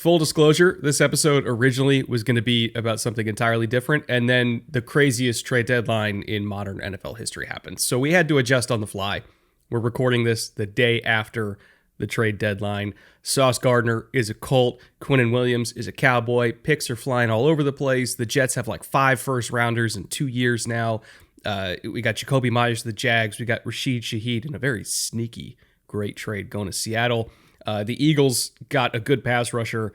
Full disclosure, this episode originally was going to be about something entirely different, and then the craziest trade deadline in modern NFL history happened. So we had to adjust on the fly. We're recording this the day after the trade deadline. Sauce Gardner is a Colt. Quinnen Williams is a Cowboy. Picks are flying all over the place. The Jets have like 5 first-rounders in 2 years now. We got Jacoby Myers to the Jags. We got Rashid Shaheed in a very sneaky, great trade going to Seattle. The Eagles got a good pass rusher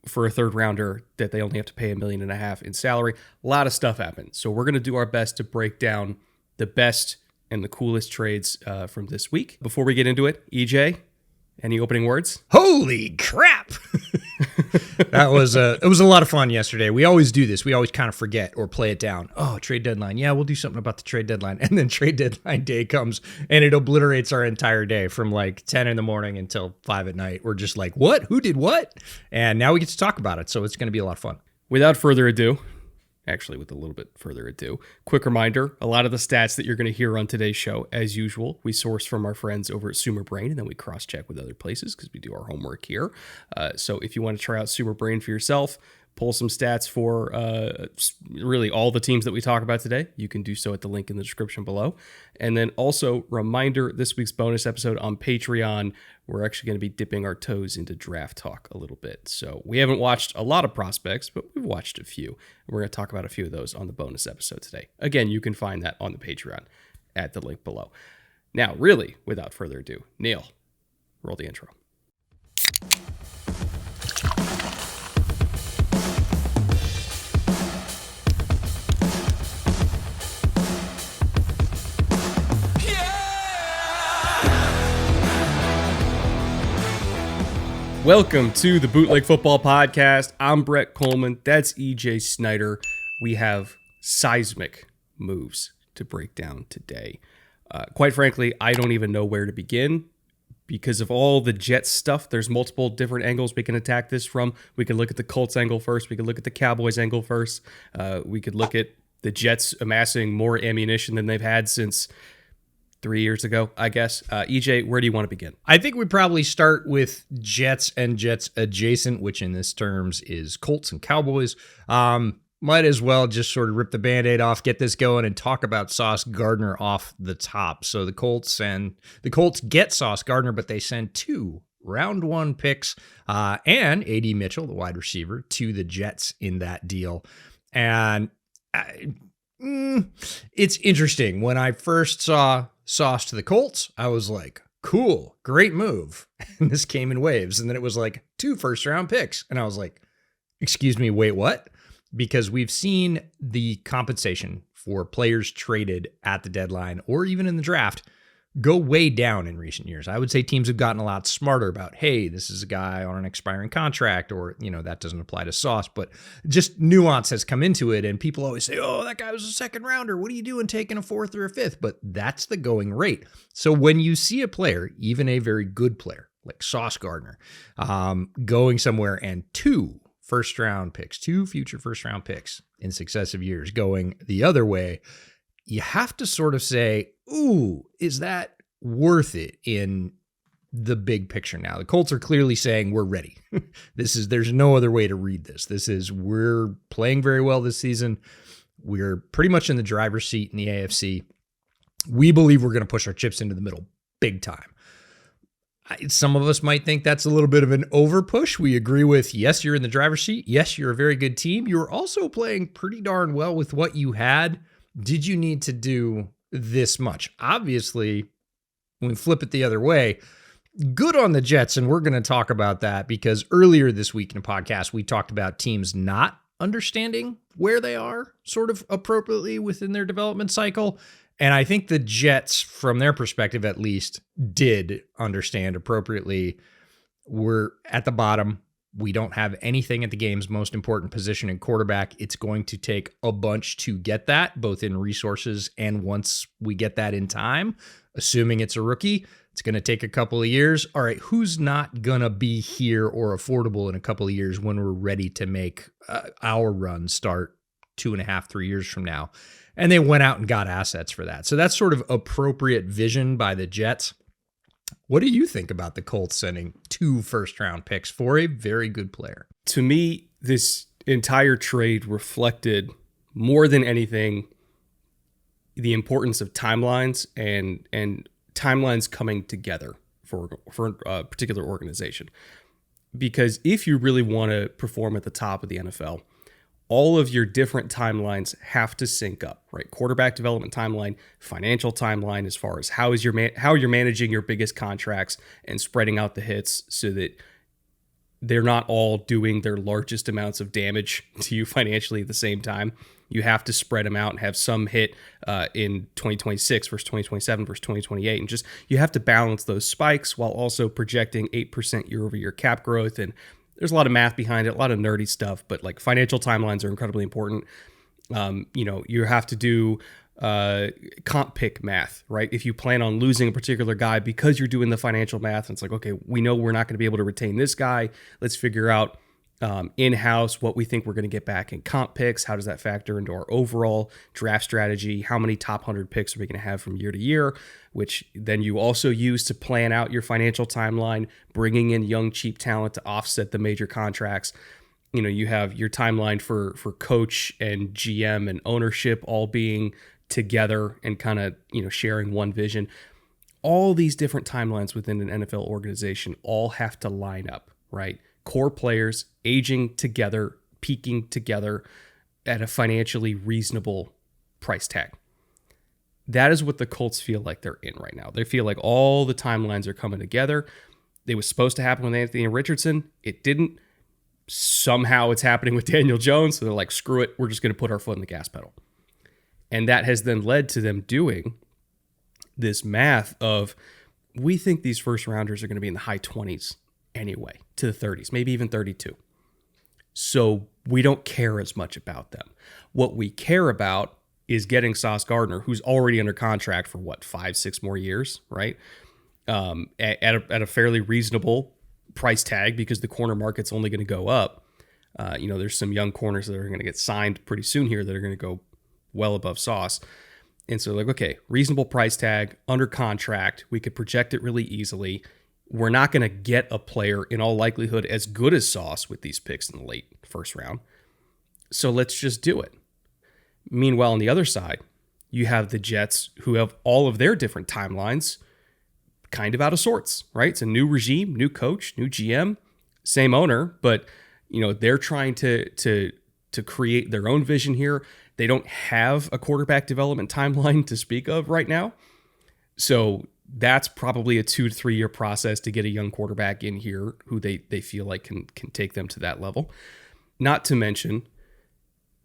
for a third rounder that they only have to pay $1.5 million in salary. A lot of stuff happened. So we're going to do our best to break down the best and the coolest trades from this week. Before we get into it, EJ, any opening words? Holy crap! It was a lot of fun yesterday. We always do this. We always kind of forget or play it down. Oh, trade deadline. Yeah, we'll do something about the trade deadline. And then trade deadline day comes and it obliterates our entire day from like 10 in the morning until 5 at night. We're just like, what? Who did what? And now we get to talk about it. So it's going to be a lot of fun. Without further ado, actually with a little bit further ado, quick reminder, a lot of the stats that you're going to hear on today's show, as usual, we source from our friends over at Sumer Brain, and then we cross-check with other places because we do our homework here. So if you want to try out Sumer Brain for yourself, pull some stats for really all the teams that we talk about today, you can do so at the link in the description below. And then also, reminder, this week's bonus episode on Patreon, we're actually going to be dipping our toes into draft talk a little bit. So we haven't watched a lot of prospects, but we've watched a few. And we're going to talk about a few of those on the bonus episode today. Again, you can find that on the Patreon at the link below. Now, really, without further ado, Neil, roll the intro. Welcome to the Bootleg Football Podcast. I'm Brett Coleman. That's EJ Snyder. We have seismic moves to break down today. Quite frankly, I don't even know where to begin because of all the Jets stuff. There's multiple different angles we can attack this from. We can look at the Colts angle first. We can look at the Cowboys angle first. We could look at the Jets amassing more ammunition than they've had since 3 years ago, I guess. EJ, where do you want to begin? I think we probably start with Jets and Jets adjacent, which in this terms is Colts and Cowboys. Might as well just sort of rip the Band-Aid off, get this going, and talk about Sauce Gardner off the top. So the Colts get Sauce Gardner, but they send 2 round 1 picks and A.D. Mitchell, the wide receiver, to the Jets in that deal. And it's interesting. When I first saw Sauce to the Colts, I was like, cool, great move. And this came in waves. And then it was like 2 first-round picks. And I was like, excuse me, wait, what? Because we've seen the compensation for players traded at the deadline or even in the draft go way down in recent years. I would say teams have gotten a lot smarter about, hey, this is a guy on an expiring contract, or, that doesn't apply to Sauce, but just nuance has come into it. And people always say, oh, that guy was a second rounder. What are you doing taking a 4th or a 5th? But that's the going rate. So when you see a player, even a very good player like Sauce Gardner, going somewhere and 2 first-round picks, 2 future first-round picks in successive years going the other way, you have to sort of say, ooh, is that worth it in the big picture now? The Colts are clearly saying we're ready. There's no other way to read this. We're playing very well this season. We're pretty much in the driver's seat in the AFC. We believe we're going to push our chips into the middle big time. Some of us might think that's a little bit of an over push. We agree with, yes, you're in the driver's seat. Yes, you're a very good team. You're also playing pretty darn well with what you had. Did you need to do this much? Obviously, when we flip it the other way, good on the Jets, and we're going to talk about that because earlier this week in the podcast, we talked about teams not understanding where they are sort of appropriately within their development cycle. And I think the Jets, from their perspective at least, did understand appropriately. We're at the bottom. We don't have anything at the game's most important position in quarterback. It's going to take a bunch to get that, both in resources and once we get that in time, assuming it's a rookie, it's going to take a couple of years. All right, who's not going to be here or affordable in a couple of years when we're ready to make our run start 2.5, 3 years from now? And they went out and got assets for that. So that's sort of appropriate vision by the Jets. What do you think about the Colts sending 2 first-round picks for a very good player? To me, this entire trade reflected more than anything the importance of timelines and timelines coming together for a particular organization. Because if you really want to perform at the top of the NFL, all of your different timelines have to sync up, right? Quarterback development timeline, financial timeline, as far as how you're managing your biggest contracts and spreading out the hits so that they're not all doing their largest amounts of damage to you financially at the same time. You have to spread them out and have some hit in 2026 versus 2027 versus 2028. And just, you have to balance those spikes while also projecting 8% year over year cap growth. And there's a lot of math behind it, a lot of nerdy stuff, but like financial timelines are incredibly important. You have to do comp pick math, right? If you plan on losing a particular guy because you're doing the financial math, and it's like, okay, we know we're not going to be able to retain this guy. Let's figure out in-house what we think we're going to get back in comp picks. How does that factor into our overall draft strategy? How many top 100 picks are we going to have from year to year? Which then you also use to plan out your financial timeline, bringing in young, cheap talent to offset the major contracts. You have your timeline for coach and GM and ownership all being together and kind of, sharing one vision. All these different timelines within an NFL organization all have to line up, right? Core players aging together, peaking together at a financially reasonable price tag. That is what the Colts feel like they're in right now. They feel like all the timelines are coming together. It was supposed to happen with Anthony Richardson. It didn't. Somehow it's happening with Daniel Jones. So they're like, screw it. We're just going to put our foot in the gas pedal. And that has then led to them doing this math of, we think these first rounders are going to be in the high 20s anyway, to the 30s, maybe even 32. So we don't care as much about them. What we care about is getting Sauce Gardner, who's already under contract for 5-6 more years, right? At a fairly reasonable price tag, because the corner market's only going to go up. There's some young corners that are going to get signed pretty soon here that are going to go well above Sauce. And so okay, reasonable price tag, under contract, we could project it really easily. We're not going to get a player in all likelihood as good as Sauce with these picks in the late first round. So let's just do it. Meanwhile, on the other side, you have the Jets, who have all of their different timelines kind of out of sorts, right? It's a new regime, new coach, new GM, same owner, but they're trying to create their own vision here. They don't have a quarterback development timeline to speak of right now. So that's probably a 2 to 3 year process to get a young quarterback in here who they feel like can take them to that level. Not to mention,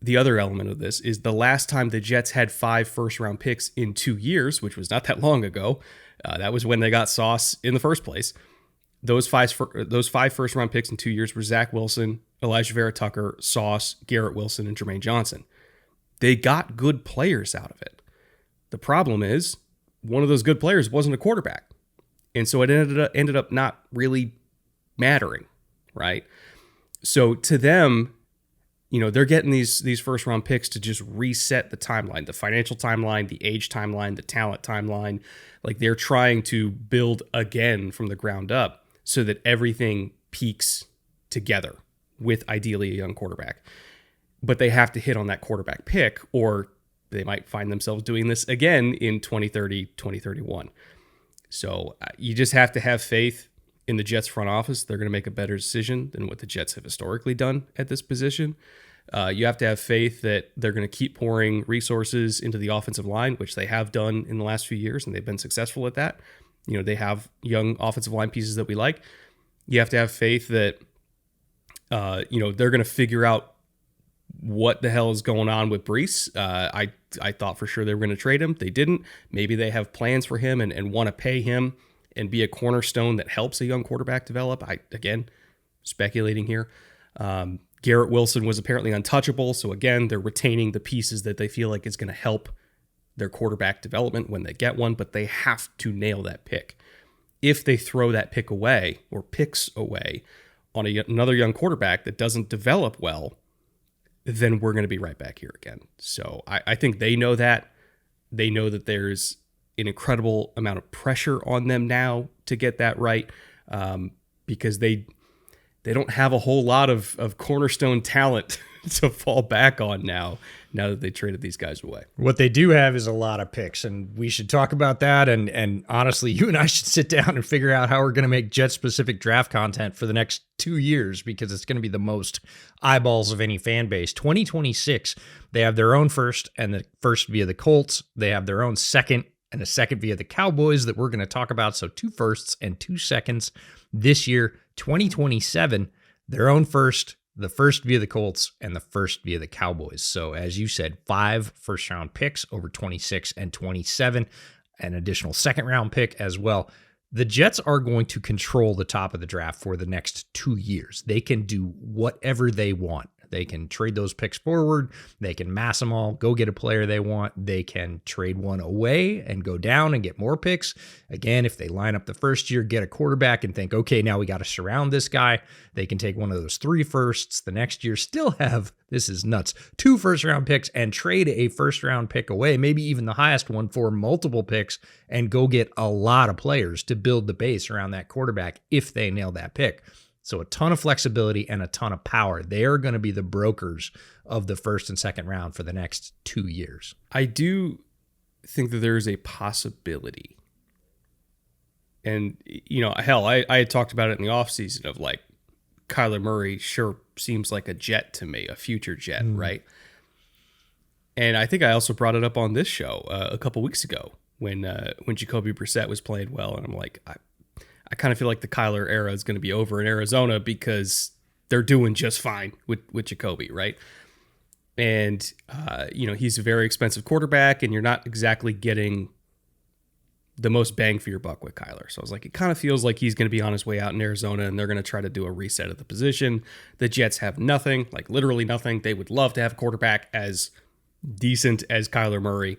the other element of this is the last time the Jets had 5 first round picks in 2 years, which was not that long ago. That was when they got Sauce in the first place. Those 5 first round picks in 2 years were Zach Wilson, Elijah Vera Tucker, Sauce, Garrett Wilson, and Jermaine Johnson. They got good players out of it. The problem is, one of those good players wasn't a quarterback. And so it ended up not really mattering, right? So to them, they're getting these first round picks to just reset the timeline, the financial timeline, the age timeline, the talent timeline. Like, they're trying to build again from the ground up so that everything peaks together with ideally a young quarterback. But they have to hit on that quarterback pick, or they might find themselves doing this again in 2030, 2031. So you just have to have faith in the Jets front office. They're going to make a better decision than what the Jets have historically done at this position. You have to have faith that they're going to keep pouring resources into the offensive line, which they have done in the last few years, and they've been successful at that. They have young offensive line pieces that we like. You have to have faith that, they're going to figure out what the hell is going on with Brees. I thought for sure they were going to trade him. They didn't. Maybe they have plans for him and want to pay him and be a cornerstone that helps a young quarterback develop. Again, speculating here. Garrett Wilson was apparently untouchable. So again, they're retaining the pieces that they feel like is going to help their quarterback development when they get one, but they have to nail that pick. If they throw that pick away or picks away on another young quarterback that doesn't develop well, then we're going to be right back here again. So I think they know that. They know that there's an incredible amount of pressure on them now to get that right, because they don't have a whole lot of cornerstone talent to fall back on now that they traded these guys away. What they do have is a lot of picks, and we should talk about that. And honestly, you and I should sit down and figure out how we're going to make Jet-specific draft content for the next 2 years, because it's going to be the most eyeballs of any fan base. 2026, they have their own first, and the first via the Colts. They have their own second, and a second via the Cowboys that we're going to talk about. So 2 firsts and 2 seconds this year. 2027, their own first, the first via the Colts, and the first via the Cowboys. So as you said, 5 first-round picks over 26 and 27, an additional second-round pick as well. The Jets are going to control the top of the draft for the next 2 years. They can do whatever they want. They can trade those picks forward. They can mass them all, go get a player they want. They can trade one away and go down and get more picks. Again, if they line up the first year, get a quarterback and think, okay, now we got to surround this guy. They can take one of those 3 firsts the next year, still have, this is nuts, 2 first-round picks and trade a first-round pick away, maybe even the highest one, for multiple picks, and go get a lot of players to build the base around that quarterback if they nail that pick. So a ton of flexibility and a ton of power. They are going to be the brokers of the first and second round for the next 2 years. I do think that there's a possibility. And, hell, I had talked about it in the offseason of like, Kyler Murray sure seems like a Jet to me, a future Jet, right? And I think I also brought it up on this show a couple weeks ago when Jacoby Brissett was playing well. And I'm like, I kind of feel like the Kyler era is going to be over in Arizona because they're doing just fine with Jacoby, right? And, he's a very expensive quarterback, and you're not exactly getting the most bang for your buck with Kyler. So I was like, it kind of feels like he's going to be on his way out in Arizona, and they're going to try to do a reset of the position. The Jets have nothing, like literally nothing. They would love to have a quarterback as decent as Kyler Murray.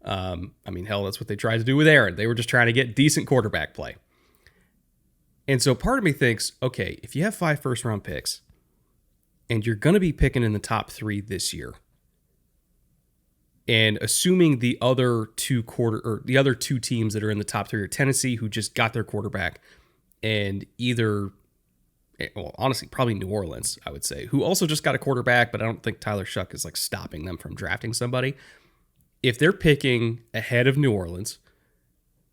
Hell, that's what they tried to do with Aaron. They were just trying to get decent quarterback play. And so part of me thinks, okay, if you have 5 first-round picks and you're going to be picking in the top 3 this year, and assuming the other two teams that are in the top 3 are Tennessee, who just got their quarterback, and honestly, probably New Orleans, I would say, who also just got a quarterback, but I don't think Tyler Shuck is like stopping them from drafting somebody. If they're picking ahead of New Orleans,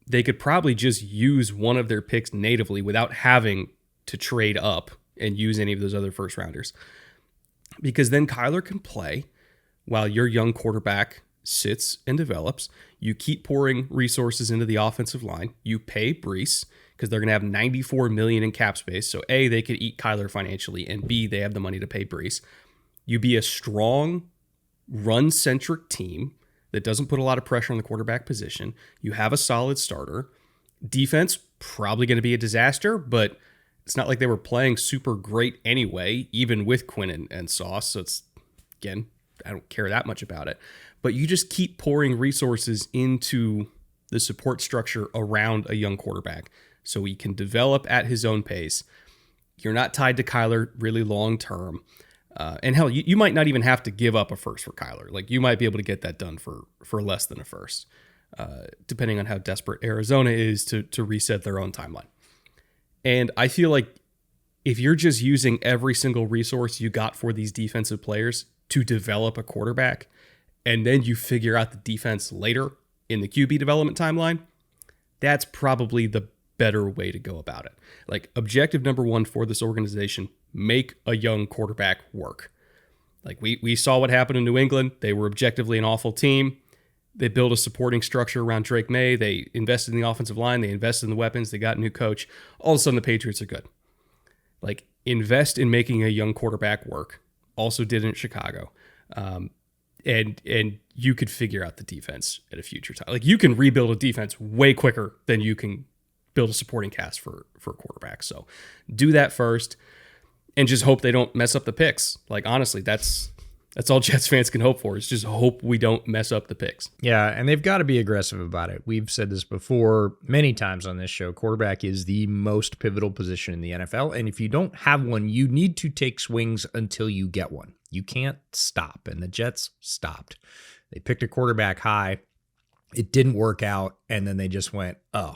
they could probably just use one of their picks natively without having to trade up and use any of those other first rounders. Because then Kyler can play while your young quarterback sits and develops. You keep pouring resources into the offensive line. You pay Brees because they're going to have $94 million in cap space. So A, they could eat Kyler financially, and B, they have the money to pay Brees. You be a strong, run-centric team that doesn't put a lot of pressure on the quarterback position. You have a solid starter. Defense, probably going to be a disaster, but it's not like they were playing super great anyway, even with Quinn and Sauce. So it's, again, I don't care that much about it. But you just keep pouring resources into the support structure around a young quarterback so he can develop at his own pace. You're not tied to Kyler really long term. And hell, you might not even have to give up a first for Kyler. Like, you might be able to get that done for less than a first, depending on how desperate Arizona is to reset their own timeline. And I feel like if you're just using every single resource you got for these defensive players to develop a quarterback, and then you figure out the defense later in the QB development timeline, that's probably the better way to go about it. Like, objective number 1 for this organization, make a young quarterback work. Like, we saw what happened in New England. They were objectively an awful team. They built a supporting structure around Drake May. They invested in the offensive line. They invested in the weapons. They got a new coach. All of a sudden, the Patriots are good. Like, invest in making a young quarterback work. Also did in Chicago. And you could figure out the defense at a future time. Like, you can rebuild a defense way quicker than you can build a supporting cast for a quarterback. So do that first and just hope they don't mess up the picks. Like, honestly, that's all Jets fans can hope for, is just hope we don't mess up the picks. Yeah, and they've got to be aggressive about it. We've said this before many times on this show. Quarterback is the most pivotal position in the NFL, and if you don't have one, you need to take swings until you get one. You can't stop, and the Jets stopped. They picked a quarterback high, It didn't work out. And then they just went, oh,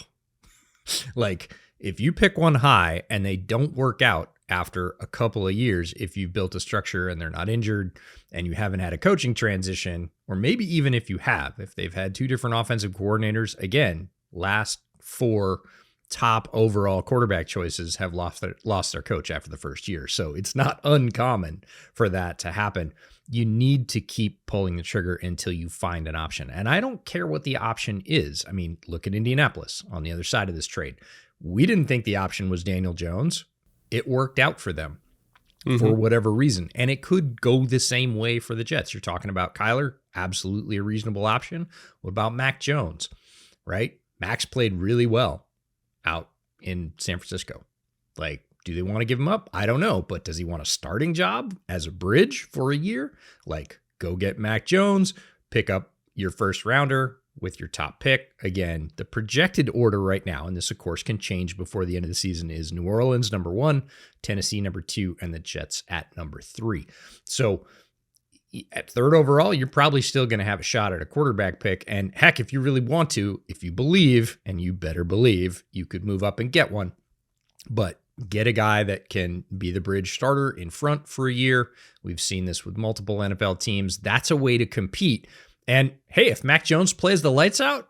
like if you pick one high and they don't work out after a couple of years, if you've built a structure and they're not injured and you haven't had a coaching transition, or maybe even if you have, if they've had two different offensive coordinators, again, last four top overall quarterback choices have lost their coach after the first year. So it's not uncommon for that to happen. You need to keep pulling the trigger until you find an option. And I don't care what the option is. I mean, look at Indianapolis on the other side of this trade. We didn't think the option was Daniel Jones. It worked out for them for whatever reason. And it could go the same way for the Jets. You're talking about Kyler, absolutely a reasonable option. What about Mac Jones, right? Max played really well out in San Francisco. Like, do they want to give him up? I don't know. But does he want a starting job as a bridge for a year? Like, go get Mac Jones, pick up your first rounder with your top pick. Again, the projected order right now, and this of course can change before the end of the season, is New Orleans number 1, Tennessee number 2, and the Jets at number 3. So at third overall, you're probably still going to have a shot at a quarterback pick. And heck, if you really want to, if you believe, and you better believe, you could move up and get one. But get a guy that can be the bridge starter in front for a year. We've seen this with multiple NFL teams. That's a way to compete. And hey, if Mac Jones plays the lights out,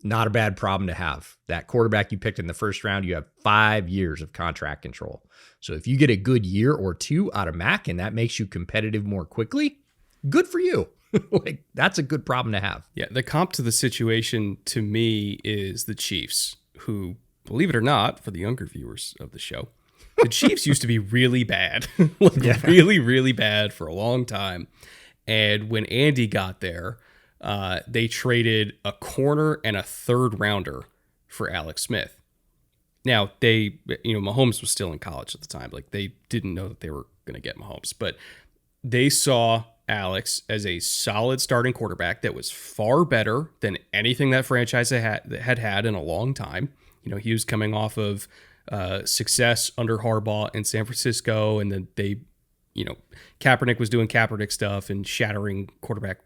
not a bad problem to have. That quarterback you picked in the first round, you have 5 years of contract control. So if you get a good year or two out of Mac and that makes you competitive more quickly, good for you. Like, that's a good problem to have. Yeah, the comp to the situation to me is the Chiefs, who, believe it or not, for the younger viewers of the show, the Chiefs used to be really bad, really, really bad for a long time. And when Andy got there, they traded a corner and a third rounder for Alex Smith. Now, Mahomes was still in college at the time. Like, they didn't know that they were going to get Mahomes, but they saw Alex as a solid starting quarterback that was far better than anything that franchise had in a long time. He was coming off of success under Harbaugh in San Francisco, and then Kaepernick was doing Kaepernick stuff and shattering quarterback,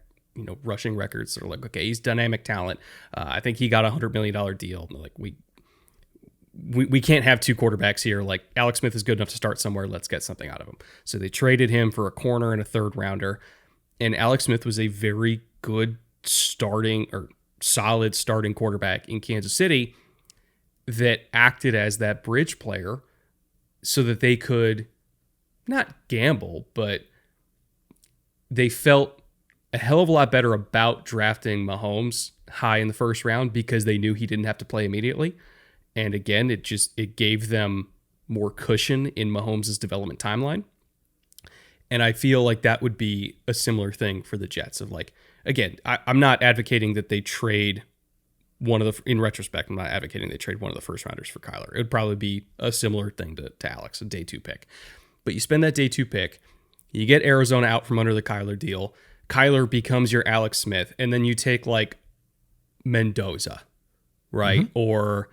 rushing records. They're like, okay, he's dynamic talent. I think he got a $100 million deal. And like, we can't have two quarterbacks here. Like, Alex Smith is good enough to start somewhere. Let's get something out of him. So they traded him for a corner and a third rounder. And Alex Smith was a very good solid starting quarterback in Kansas City that acted as that bridge player so that they could not gamble, but they felt a hell of a lot better about drafting Mahomes high in the first round because they knew he didn't have to play immediately. And again, it gave them more cushion in Mahomes' development timeline. And I feel like that would be a similar thing for the Jets of like, again, I'm not advocating that they trade in retrospect, I'm not advocating they trade one of the first rounders for Kyler. It would probably be a similar thing to Alex, a day 2 pick. But you spend that day 2 pick, you get Arizona out from under the Kyler deal. Kyler becomes your Alex Smith, and then you take like Mendoza, right? Mm-hmm. Or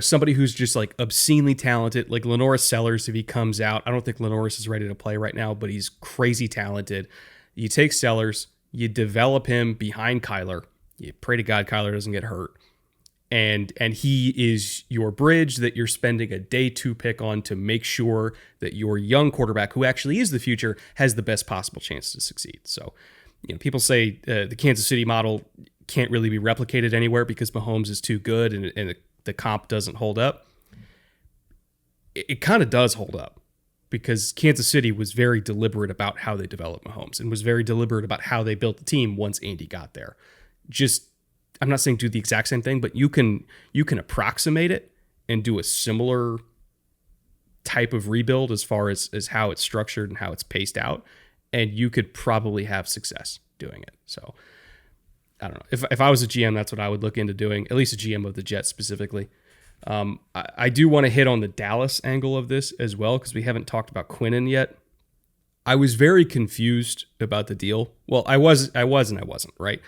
somebody who's just like obscenely talented, like Lenoris Sellers, if he comes out. I don't think Lenoris is ready to play right now, but he's crazy talented. You take Sellers, you develop him behind Kyler. You pray to God Kyler doesn't get hurt. And he is your bridge that you're spending a day 2 pick on to make sure that your young quarterback, who actually is the future, has the best possible chance to succeed. So, people say the Kansas City model can't really be replicated anywhere because Mahomes is too good and the comp doesn't hold up. It kind of does hold up because Kansas City was very deliberate about how they developed Mahomes and was very deliberate about how they built the team once Andy got there. I'm not saying do the exact same thing, but you can approximate it and do a similar type of rebuild as far as how it's structured and how it's paced out, and you could probably have success doing it. So I don't know. If I was a GM, that's what I would look into doing, at least a GM of the Jets specifically. I do want to hit on the Dallas angle of this as well because we haven't talked about Quinnen yet. I was very confused about the deal. Well, I was and I wasn't, right?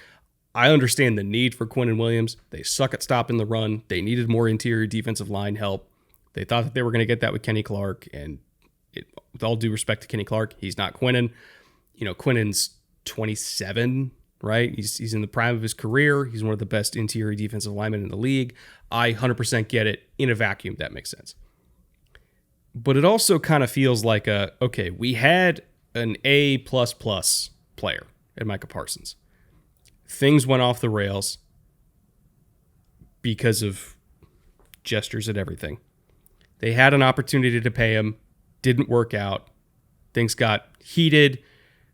I understand the need for Quinnen Williams. They suck at stopping the run. They needed more interior defensive line help. They thought that they were going to get that with Kenny Clark. And with all due respect to Kenny Clark, he's not Quinnen. Quinnen's 27 right? He's in the prime of his career. He's one of the best interior defensive linemen in the league. I 100% get it. In a vacuum, that makes sense. But it also kind of feels like okay, we had an A++ player in Micah Parsons. Things went off the rails because of gestures and everything. They had an opportunity to pay him, didn't work out. Things got heated.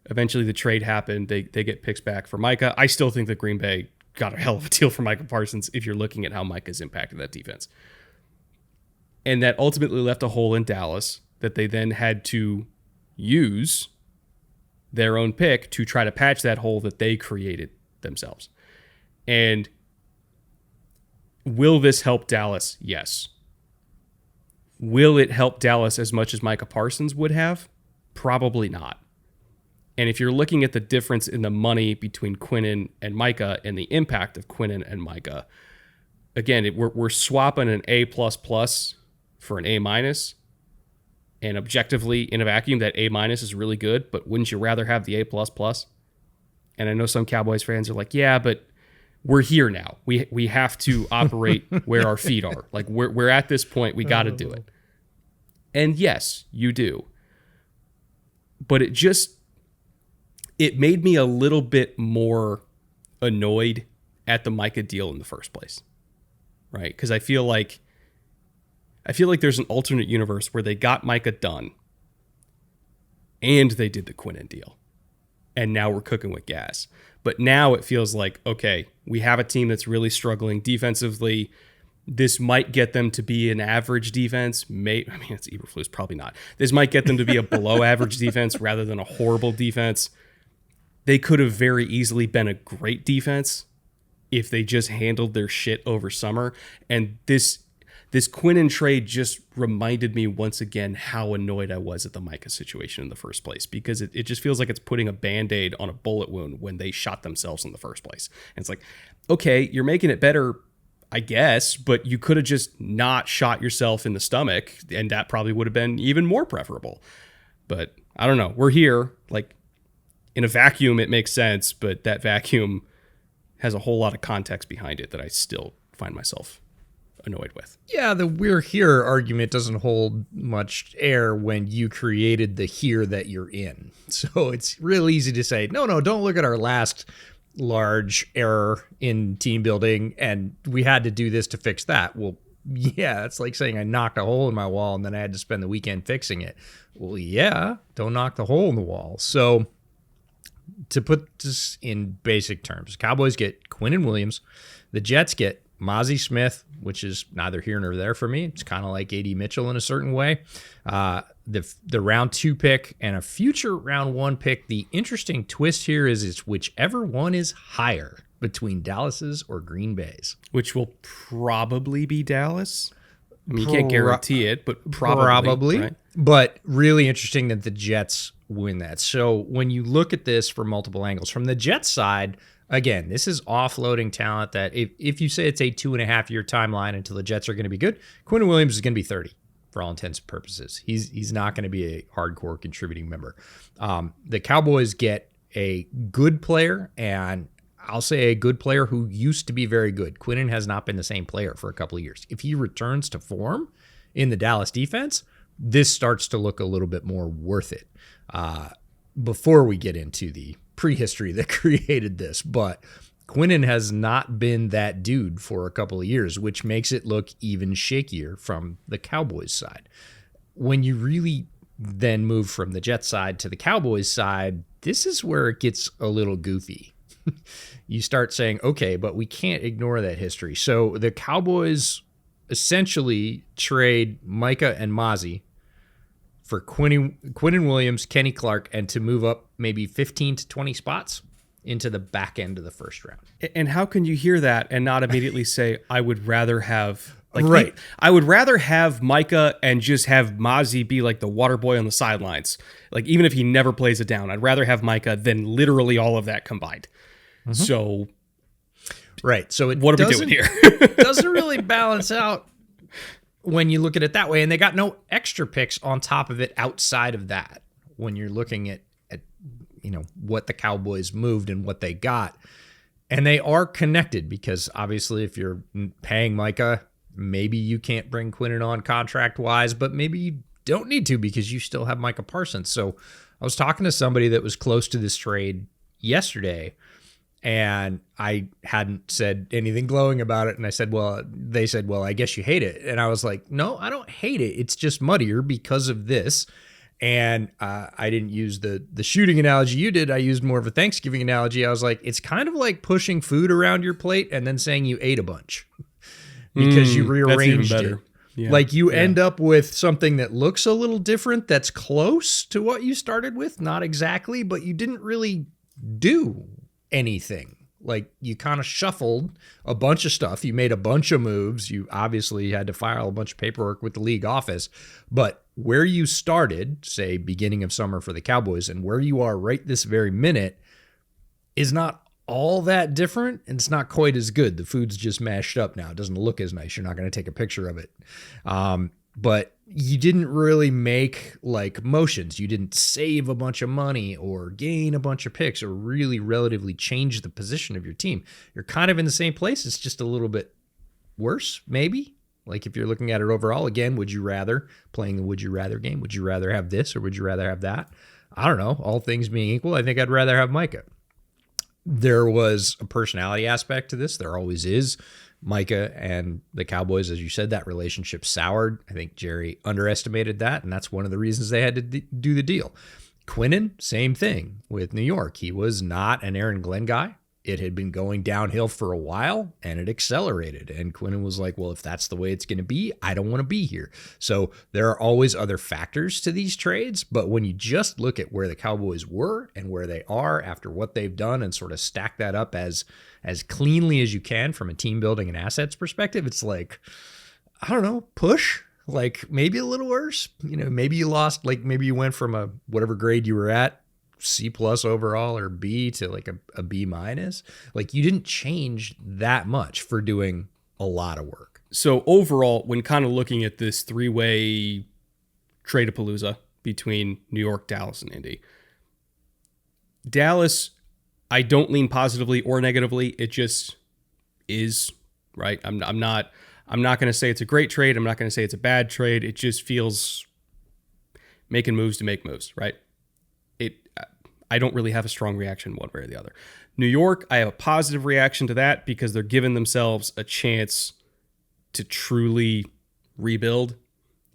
Eventually the trade happened. They get picks back for Micah. I still think that Green Bay got a hell of a deal for Micah Parsons if you're looking at how Micah's impacted that defense. And that ultimately left a hole in Dallas that they then had to use their own pick to try to patch that hole that they created themselves. And will this help Dallas? Yes. Will it help Dallas as much as Micah Parsons would have? Probably not. And if you're looking at the difference in the money between Quinnen and Micah and the impact of Quinnen and Micah, again, we're swapping an A++ for an A-. And objectively, in a vacuum, that A- is really good, but wouldn't you rather have the A++? And I know some Cowboys fans are like, yeah, but we're here now. We have to operate where our feet are. Like, we're at this point. We got to do it. And yes, you do. But it made me a little bit more annoyed at the Micah deal in the first place, right? Because I feel like there's an alternate universe where they got Micah done and they did the Quinnen deal. And now we're cooking with gas. But now it feels like, okay, we have a team that's really struggling defensively. This might get them to be an average defense. It's Eberflus, probably not. This might get them to be a below average defense rather than a horrible defense. They could have very easily been a great defense if they just handled their shit over summer. And this Quinnen trade just reminded me once again how annoyed I was at the Micah situation in the first place, because it just feels like it's putting a Band-Aid on a bullet wound when they shot themselves in the first place. And it's like, okay, you're making it better, I guess, but you could have just not shot yourself in the stomach, and that probably would have been even more preferable. But I don't know. We're here. Like, in a vacuum, it makes sense, but that vacuum has a whole lot of context behind it that I still find myself annoyed with. Yeah, the we're here argument doesn't hold much air when you created the here that you're in. So it's real easy to say, no, don't look at our last large error in team building and we had to do this to fix that. Well, yeah, it's like saying I knocked a hole in my wall and then I had to spend the weekend fixing it. Well, yeah, don't knock the hole in the wall. So to put this in basic terms, Cowboys get Quinnen Williams. The Jets get Mozzie Smith, which is neither here nor there for me. It's kind of like A.D. Mitchell in a certain way. The round 2 pick and a future round 1 pick. The interesting twist here is it's whichever one is higher between Dallas's or Green Bay's. Which will probably be Dallas. I mean, you can't guarantee it, but probably. Right? But really interesting that the Jets win that. So when you look at this from multiple angles, from the Jets side, again, this is offloading talent that if you say it's a 2.5 year timeline until the Jets are going to be good, Quinnen Williams is going to be 30 for all intents and purposes. He's not going to be a hardcore contributing member. The Cowboys get a good player, and I'll say a good player who used to be very good. Quinnen has not been the same player for a couple of years. If he returns to form in the Dallas defense, this starts to look a little bit more worth it. Before we get into the prehistory that created this, but Quinnen has not been that dude for a couple of years, which makes it look even shakier from the Cowboys side. When you really then move from the Jets side to the Cowboys side, this is where it gets a little goofy. You start saying, okay, but we can't ignore that history. So the Cowboys essentially trade Micah and Mozzie for Quinnen Williams, Kenny Clark, and to move up maybe 15 to 20 spots into the back end of the first round. And how can you hear that and not immediately say, I would rather have... right. I would rather have Micah and just have Mozzie be like the water boy on the sidelines. Like, even if he never plays it down, I'd rather have Micah than literally all of that combined. Mm-hmm. So... Right. So what are we doing here? Doesn't really balance out when you look at it that way. And they got no extra picks on top of it outside of that when you're looking at at what the Cowboys moved and what they got. And they are connected because obviously if you're paying Micah, maybe you can't bring Quinnen on contract-wise, but maybe you don't need to because you still have Micah Parsons. So I was talking to somebody that was close to this trade yesterday, and I hadn't said anything glowing about it. And they said, well, I guess you hate it. And I was like, no, I don't hate it. It's just muddier because of this. And I didn't use the shooting analogy you did. I used more of a Thanksgiving analogy. I was like, it's kind of like pushing food around your plate and then saying you ate a bunch because you rearranged it. Yeah. Like you end up with something that looks a little different, that's close to what you started with. Not exactly, but you didn't really do anything. Like you kind of shuffled a bunch of stuff. You made a bunch of moves. You obviously had to file a bunch of paperwork with the league office, but where you started, say beginning of summer for the Cowboys, and where you are right this very minute is not all that different, and it's not quite as good. The food's just mashed up now. It doesn't look as nice. You're not going to take a picture of it. But you didn't really make like motions. You didn't save a bunch of money or gain a bunch of picks or really relatively change the position of your team. You're kind of in the same place. It's just a little bit worse, maybe. Like if you're looking at it overall, again, would you rather, playing the would you rather game, would you rather have this or would you rather have that? I don't know. All things being equal, I think I'd rather have Micah. There was a personality aspect to this. There always is. Micah and the Cowboys, as you said, that relationship soured. I think Jerry underestimated that, and that's one of the reasons they had to do the deal. Quinnen, same thing with New York. He was not an Aaron Glenn guy. It had been going downhill for a while, and it accelerated. And Quinnen was like, well, if that's the way it's going to be, I don't want to be here. So there are always other factors to these trades. But when you just look at where the Cowboys were and where they are after what they've done and sort of stack that up as cleanly as you can from a team building and assets perspective, it's like, I don't know, push. Like maybe a little worse. Maybe you lost, like maybe you went from a whatever grade you were at, C+ overall or B to like a B-. Like you didn't change that much for doing a lot of work. So overall, when kind of looking at this three-way trade-a-palooza between New York, Dallas, and Indy, Dallas, I don't lean positively or negatively. It just is, right? I'm not going to say it's a great trade. I'm not going to say it's a bad trade. It just feels making moves to make moves, right? I don't really have a strong reaction one way or the other. New York, I have a positive reaction to that because they're giving themselves a chance to truly rebuild.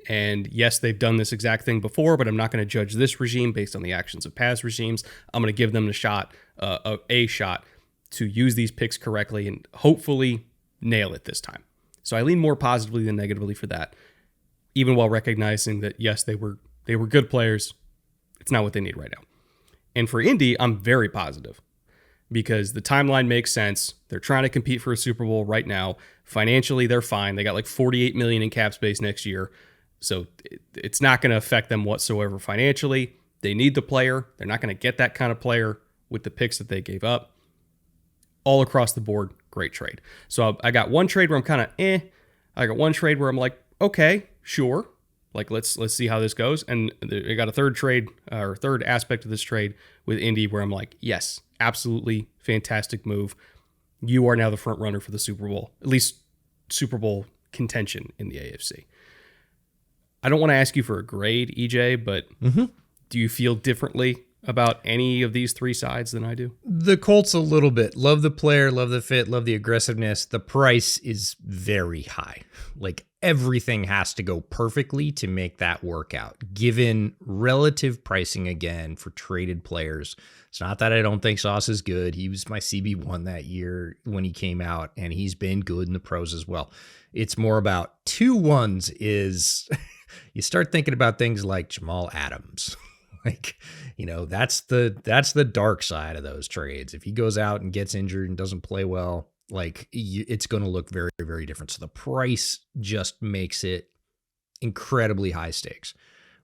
And yes, they've done this exact thing before, but I'm not going to judge this regime based on the actions of past regimes. I'm going to give them a shot to use these picks correctly and hopefully nail it this time. So I lean more positively than negatively for that, even while recognizing that, yes, they were good players. It's not what they need right now. And for Indy, I'm very positive because the timeline makes sense. They're trying to compete for a Super Bowl right now. Financially, they're fine. They got like $48 million in cap space next year. So it's not going to affect them whatsoever financially. They need the player. They're not going to get that kind of player with the picks that they gave up. All across the board, great trade. So I got one trade where I'm kind of I got one trade where I'm like, okay, sure. Like, let's see how this goes. And I got a third aspect of this trade with Indy where I'm like, yes, absolutely fantastic move. You are now the front runner for the Super Bowl, at least Super Bowl contention in the AFC. I don't want to ask you for a grade, EJ, but do you feel differently about any of these three sides than I do? The Colts a little bit. Love the player, love the fit, love the aggressiveness. The price is very high. Like everything has to go perfectly to make that work out, given relative pricing again for traded players. It's not that I don't think Sauce is good. He was my CB1 that year when he came out, and he's been good in the pros as well. It's more about 2-1s is you start thinking about things like Jamal Adams. Like, that's the dark side of those trades. If he goes out and gets injured and doesn't play well, like it's going to look very, very different. So the price just makes it incredibly high stakes.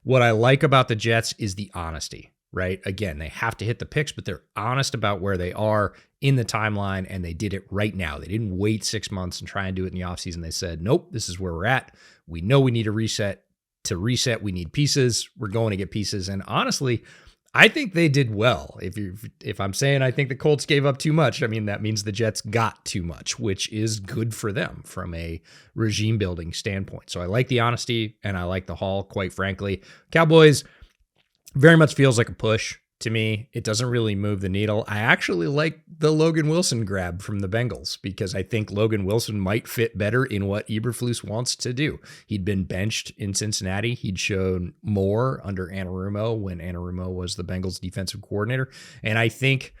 What I like about the Jets is the honesty, right? Again, they have to hit the picks, but they're honest about where they are in the timeline, and they did it right now. They didn't wait 6 months and try and do it in the offseason. They said, nope, this is where we're at. We know we need a reset. To reset, we need pieces. We're going to get pieces. And honestly, I think they did well. If I'm saying I think the Colts gave up too much, I mean, that means the Jets got too much, which is good for them from a regime building standpoint. So I like the honesty and I like the haul, quite frankly. Cowboys very much feels like a push to me. It doesn't really move the needle. I actually like the Logan Wilson grab from the Bengals because I think Logan Wilson might fit better in what Eberflus wants to do. He'd been benched in Cincinnati. He'd shown more under Anarumo when Anarumo was the Bengals defensive coordinator. And I think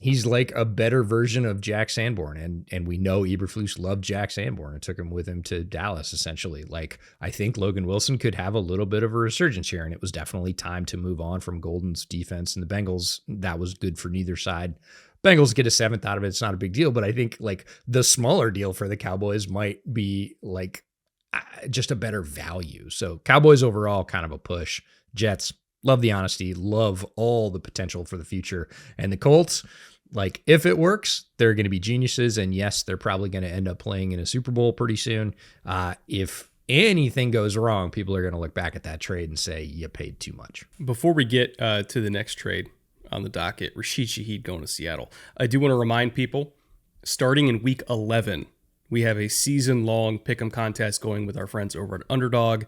he's like a better version of Jack Sanborn. And we know Eberflus loved Jack Sanborn and took him with him to Dallas, essentially. Like, I think Logan Wilson could have a little bit of a resurgence here, and it was definitely time to move on from Golden's defense and the Bengals. That was good for neither side. Bengals get a seventh out of it. It's not a big deal, but I think like the smaller deal for the Cowboys might be like just a better value. So Cowboys overall, kind of a push. Jets, love the honesty, love all the potential for the future. And the Colts, like, if it works, they're going to be geniuses. And yes, they're probably going to end up playing in a Super Bowl pretty soon. If anything goes wrong, people are going to look back at that trade and say, you paid too much. Before we get to the next trade on the docket, Rashid Shaheed going to Seattle, I do want to remind people, starting in week 11, we have a season-long pick'em contest going with our friends over at Underdog.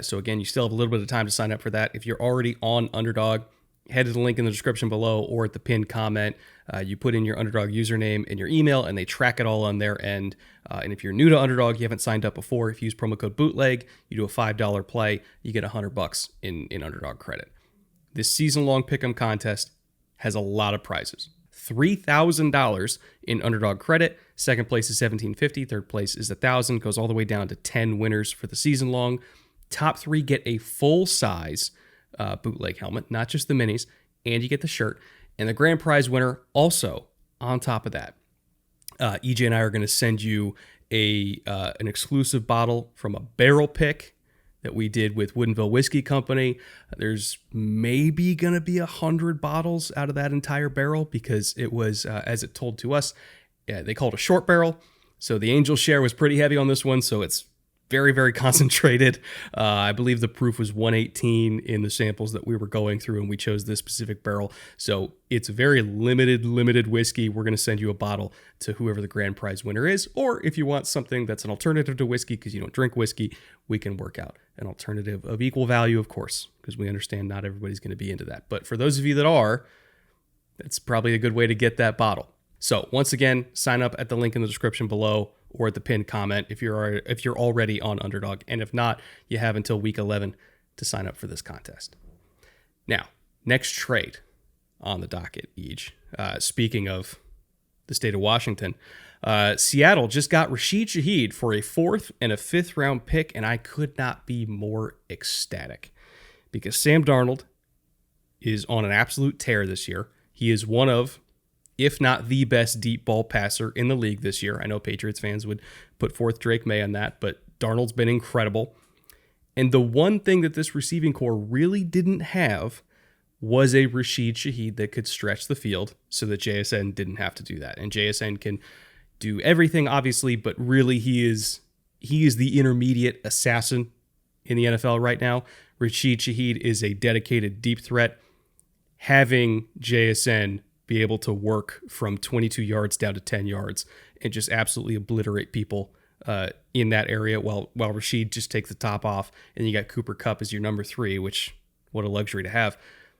So again, you still have a little bit of time to sign up for that. If you're already on Underdog, head to the link in the description below or at the pinned comment. You put in your Underdog username and your email, and they track it all on their end. And if you're new to Underdog, you haven't signed up before, if you use promo code Bootleg, you do a $5 play, you get $100 in Underdog credit. This season-long pick'em contest has a lot of prizes. $3,000 in Underdog credit. Second place is $1,750. Third place is $1,000. Goes all the way down to 10 winners for the season long. Top 3 get a full-size bootleg helmet, not just the minis, and you get the shirt. And the grand prize winner also, on top of that, EJ and I are going to send you an exclusive bottle from a barrel pick that we did with Woodinville Whiskey Company. There's maybe going to be 100 bottles out of that entire barrel because it was, as it told to us, they call it a short barrel. So the angel share was pretty heavy on this one. So it's very, very concentrated. I believe the proof was 118 in the samples that we were going through, and we chose this specific barrel. So it's a very limited whiskey. We're going to send you a bottle to whoever the grand prize winner is. Or if you want something that's an alternative to whiskey because you don't drink whiskey, we can work out an alternative of equal value, of course, because we understand not everybody's going to be into that. But for those of you that are, that's probably a good way to get that bottle. So once again, sign up at the link in the description below or at the pinned comment if you're already on Underdog. And if not, you have until week 11 to sign up for this contest. Now, next trade on the docket, Eej. Speaking of the state of Washington, Seattle just got Rashid Shaheed for a 4th and a 5th round pick, and I could not be more ecstatic because Sam Darnold is on an absolute tear this year. He is one of, if not the best deep ball passer in the league this year. I know Patriots fans would put forth Drake May on that, but Darnold's been incredible. And the one thing that this receiving core really didn't have was a Rashid Shaheed that could stretch the field so that JSN didn't have to do that. And JSN can do everything, obviously, but really he is the intermediate assassin in the NFL right now. Rashid Shaheed is a dedicated deep threat. Having JSN be able to work from 22 yards down to 10 yards and just absolutely obliterate people in that area while Rashid just takes the top off, and you got Cooper Kupp as your number 3, which what a luxury to have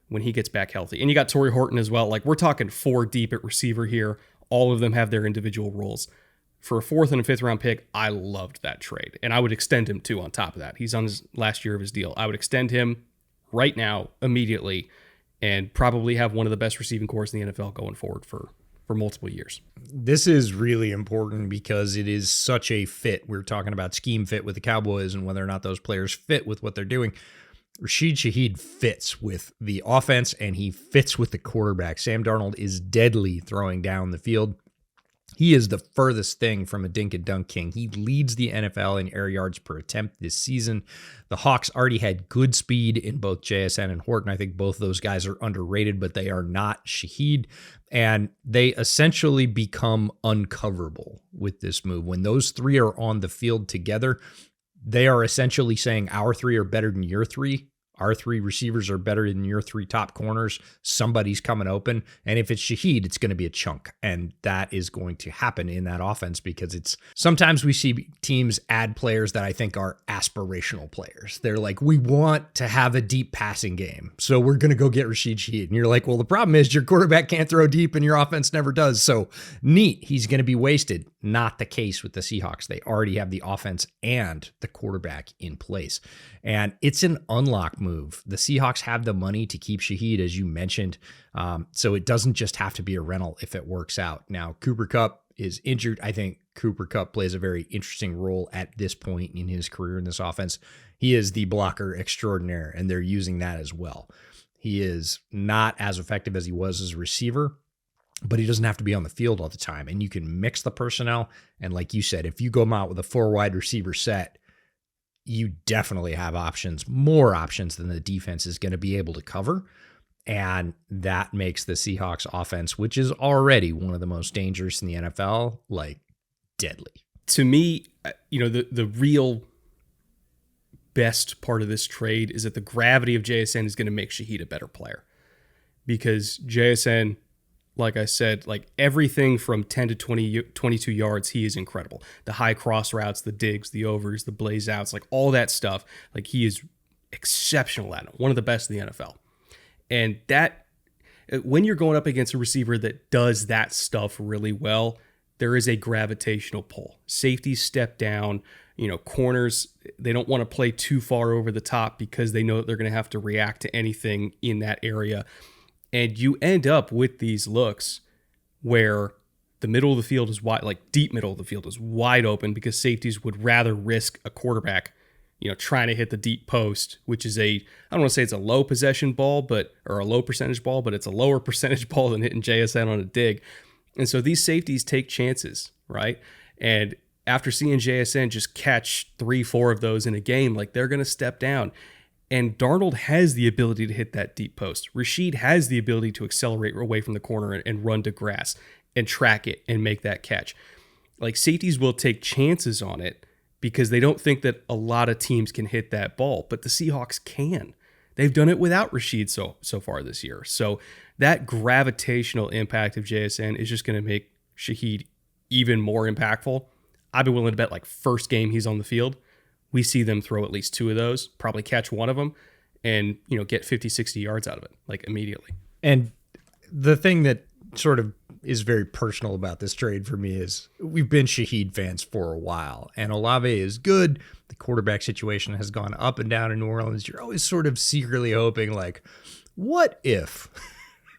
when he gets back healthy. And you got Torrey Horton as well. Like, we're talking 4 deep at receiver here. All of them have their individual roles. For a 4th and a 5th round pick, I loved that trade. And I would extend him too on top of that. He's on his last year of his deal. I would extend him right now, immediately, and probably have one of the best receiving cores in the NFL going forward for multiple years. This is really important because it is such a fit. We're talking about scheme fit with the Cowboys and whether or not those players fit with what they're doing. Rashid Shaheed fits with the offense and he fits with the quarterback. Sam Darnold is deadly throwing down the field. He is the furthest thing from a dink and dunk king. He leads the NFL in air yards per attempt this season. The Hawks already had good speed in both JSN and Horton. I think both those guys are underrated, but they are not Shaheed. And they essentially become uncoverable with this move. When those 3 are on the field together, they are essentially saying our 3 are better than your 3 Our three receivers are better than your three top corners. Somebody's coming open. And if it's Shaheed, it's going to be a chunk. And that is going to happen in that offense because sometimes we see teams add players that I think are aspirational players. They're like, we want to have a deep passing game, so we're going to go get Rashid Shaheed. And you're like, well, the problem is your quarterback can't throw deep and your offense never does. So neat, he's going to be wasted. Not the case with the Seahawks. They already have the offense and the quarterback in place. And it's an unlock move. The Seahawks have the money to keep Shaheed, as you mentioned. So it doesn't just have to be a rental if it works out. Now, Cooper Kupp is injured. I think Cooper Kupp plays a very interesting role at this point in his career in this offense. He is the blocker extraordinaire, and they're using that as well. He is not as effective as he was as a receiver, but he doesn't have to be on the field all the time. And you can mix the personnel. And like you said, if you go out with a 4 wide receiver set, you definitely have options, more options than the defense is going to be able to cover. And that makes the Seahawks offense, which is already one of the most dangerous in the NFL, like deadly. To me, the real best part of this trade is that the gravity of JSN is going to make Shaheed a better player, because JSN, like I said, like everything from 10 to 22 yards, he is incredible. The high cross routes, the digs, the overs, the blaze outs, like all that stuff, like he is exceptional at it. One of the best in the NFL. And that, when you're going up against a receiver that does that stuff really well, there is a gravitational pull. Safeties step down, corners, they don't want to play too far over the top because they know that they're going to have to react to anything in that area. And you end up with these looks where the middle of the field is wide, like deep middle of the field is wide open, because safeties would rather risk a quarterback, trying to hit the deep post, which is I don't want to say it's a low possession ball, or a low percentage ball, but it's a lower percentage ball than hitting JSN on a dig. And so these safeties take chances, right? And after seeing JSN just catch 3-4 of those in a game, like they're going to step down. And Darnold has the ability to hit that deep post. Rashid has the ability to accelerate away from the corner and run to grass and track it and make that catch. Like safeties will take chances on it because they don't think that a lot of teams can hit that ball, but the Seahawks can. They've done it without Rashid so far this year. So that gravitational impact of JSN is just going to make Shaheed even more impactful. I'd be willing to bet like first game he's on the field, we see them throw at least 2 of those, probably catch one of them, and get 50, 60 yards out of it, like immediately. And the thing that sort of is very personal about this trade for me is we've been Shaheed fans for a while, and Olave is good. The quarterback situation has gone up and down in New Orleans. You're always sort of secretly hoping, like, what if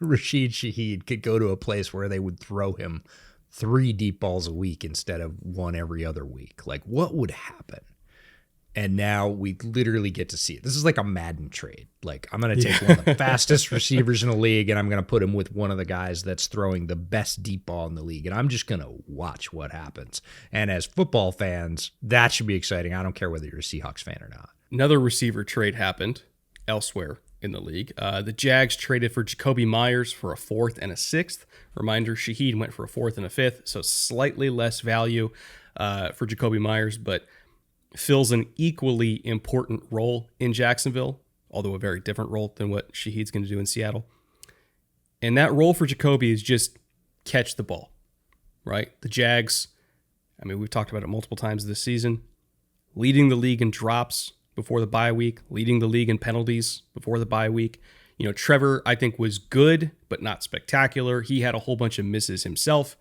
Rashid Shaheed could go to a place where they would throw him 3 deep balls a week instead of 1 every other week? Like, what would happen? And now we literally get to see it. This is like a Madden trade. Like, I'm going to take one of the fastest receivers in the league, and I'm going to put him with one of the guys that's throwing the best deep ball in the league. And I'm just going to watch what happens. And as football fans, that should be exciting. I don't care whether you're a Seahawks fan or not. Another receiver trade happened elsewhere in the league. The Jags traded for Jacoby Myers for a 4th and a 6th. Reminder, Shaheed went for a 4th and a 5th, so slightly less value for Jacoby Myers, but fills an equally important role in Jacksonville, although a very different role than what Shaheed's going to do in Seattle. And that role for Jacoby is just catch the ball, right? The Jags, we've talked about it multiple times this season, leading the league in drops before the bye week, leading the league in penalties before the bye week. Trevor, I think, was good, but not spectacular. He had a whole bunch of misses himself.